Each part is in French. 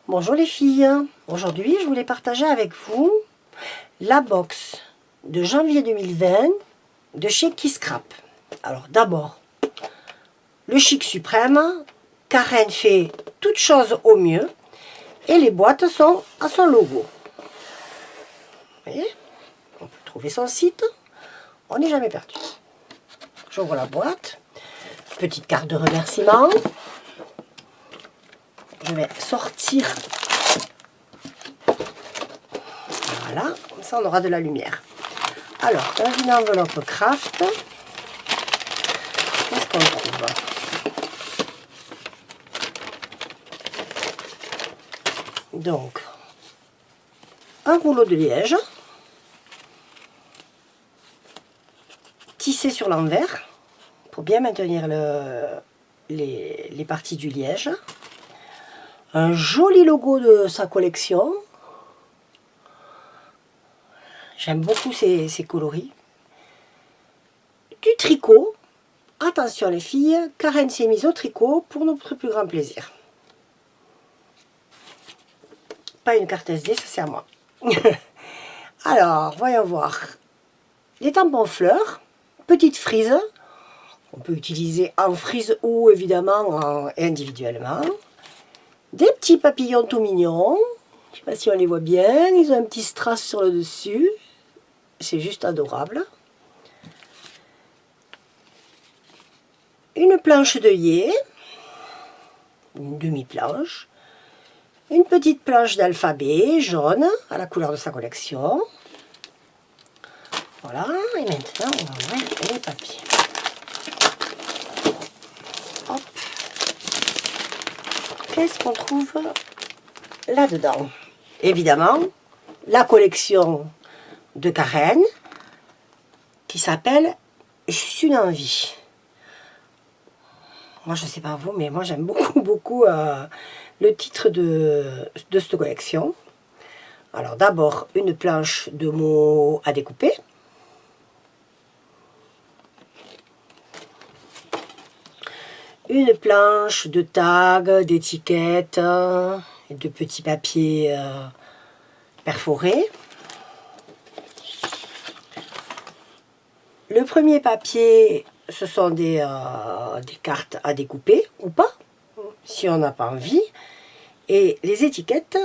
Bonjour les filles, aujourd'hui je voulais partager avec vous la box de janvier 2020 de chez Kisscrap. Alors d'abord, le chic suprême, Karen fait toutes choses au mieux et les boîtes sont à son logo. Vous voyez, on peut trouver son site, on n'est jamais perdu. J'ouvre la boîte, petite carte de remerciement. Je vais sortir. Voilà, comme ça on aura de la lumière. Alors, dans une enveloppe craft, qu'est-ce qu'on trouve? Donc, un rouleau de liège, tissé sur l'envers, pour bien maintenir les parties du liège. Un joli logo de sa collection. J'aime beaucoup ces coloris. Du tricot. Attention les filles, Karen s'est mise au tricot pour notre plus grand plaisir. Pas une carte SD, ça c'est à moi. Alors, voyons voir. Les tampons fleurs, petite frise. On peut utiliser en frise ou évidemment individuellement. Des petits papillons tout mignons. Je ne sais pas si on les voit bien. Ils ont un petit strass sur le dessus. C'est juste adorable. Une planche d'œillet. Une demi-planche. Une petite planche d'alphabet jaune à la couleur de sa collection. Voilà. Et maintenant, on va ouvrir les papiers. Hop. Qu'est-ce qu'on trouve là-dedans? Évidemment, la collection de Karen qui s'appelle Juste une envie. Moi, je ne sais pas vous, mais moi, j'aime beaucoup le titre de cette collection. Alors, d'abord, une planche de mots à découper. Une planche de tags, d'étiquettes et de petits papiers perforés. Le premier papier, ce sont des cartes à découper ou pas, si on n'a pas envie. Et les étiquettes,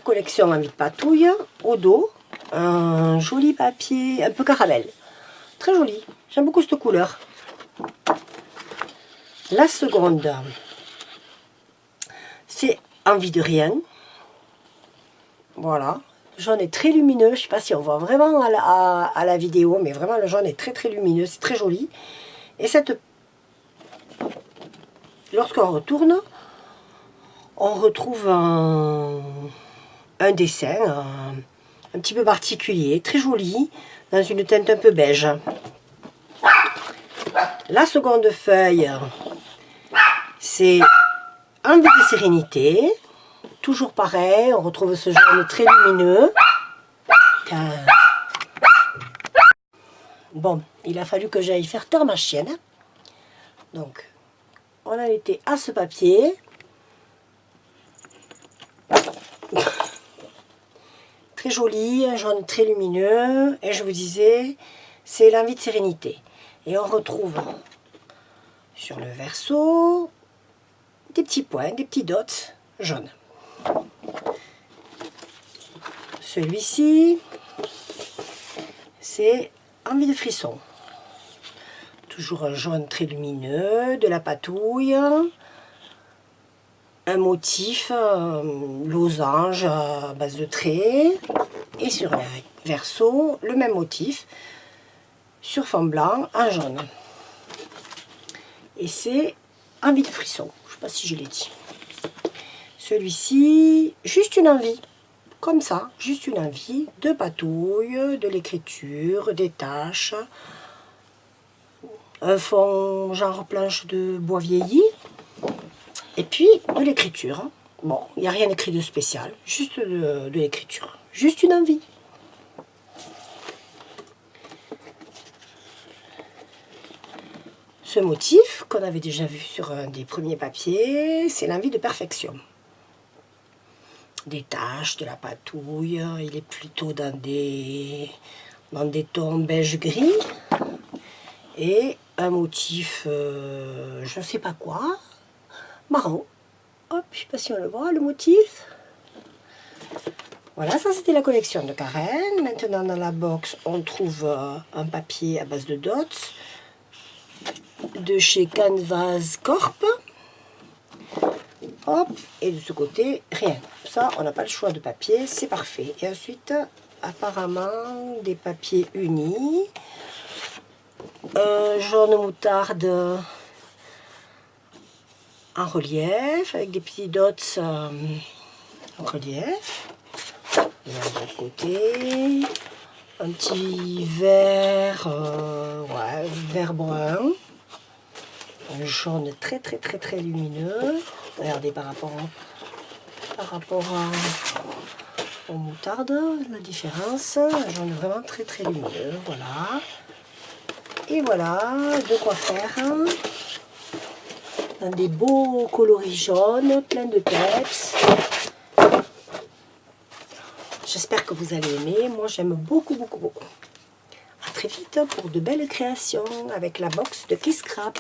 collection en vide patouille, au dos, un joli papier, un peu caramel. Très joli, j'aime beaucoup cette couleur. La seconde, c'est envie de rien. Voilà, le jaune est très lumineux. Je ne sais pas si on voit vraiment à la vidéo, mais vraiment le jaune est très lumineux, c'est très joli. Et lorsqu'on retourne, on retrouve un dessin un petit peu particulier, très joli, dans une teinte un peu beige. La seconde feuille, c'est envie de sérénité. Toujours pareil, on retrouve ce jaune très lumineux. Bon, il a fallu que j'aille faire taire ma chienne. Donc, on a été à ce papier. Très joli, un jaune très lumineux. Et je vous disais, c'est l'envie de sérénité. Et on retrouve sur le verso des petits points, des petits dots jaunes. Celui-ci, c'est envie de frisson. Toujours un jaune très lumineux, de la patouille, un motif losange à base de traits. Et sur le verso, le même motif sur fond blanc en jaune. Et c'est envie de frisson. Je ne sais pas si je l'ai dit. Celui-ci, juste une envie. Comme ça, juste une envie de patouille, de l'écriture, des taches. Un fond genre planche de bois vieilli. Et puis de l'écriture. Bon, il n'y a rien écrit de spécial. Juste de l'écriture. Juste une envie. Ce motif qu'on avait déjà vu sur un des premiers papiers, c'est l'envie de perfection. des taches, de la patouille. Il est plutôt dans des tons beige gris. Et un motif, je ne sais pas quoi, marron. Hop, je ne sais pas si on le voit, le motif. Voilà, ça c'était la collection de Karen. Maintenant dans la box, on trouve un papier à base de dots de chez Canvas Corp. Hop, et de ce côté, rien. Ça, on n'a pas le choix de papier, c'est parfait. Et ensuite, apparemment, des papiers unis. Un jaune moutarde en relief, avec des petits dots en relief. Et de l'autre côté, un petit vert, ouais, vert brun. Un jaune très lumineux. Regardez par rapport aux moutardes, la différence. Un jaune vraiment très lumineux, voilà. Et voilà, de quoi faire. Dans des beaux coloris jaunes, plein de peps. J'espère que vous allez aimer. Moi, j'aime beaucoup. À très vite pour de belles créations avec la box de Kiss Scrap.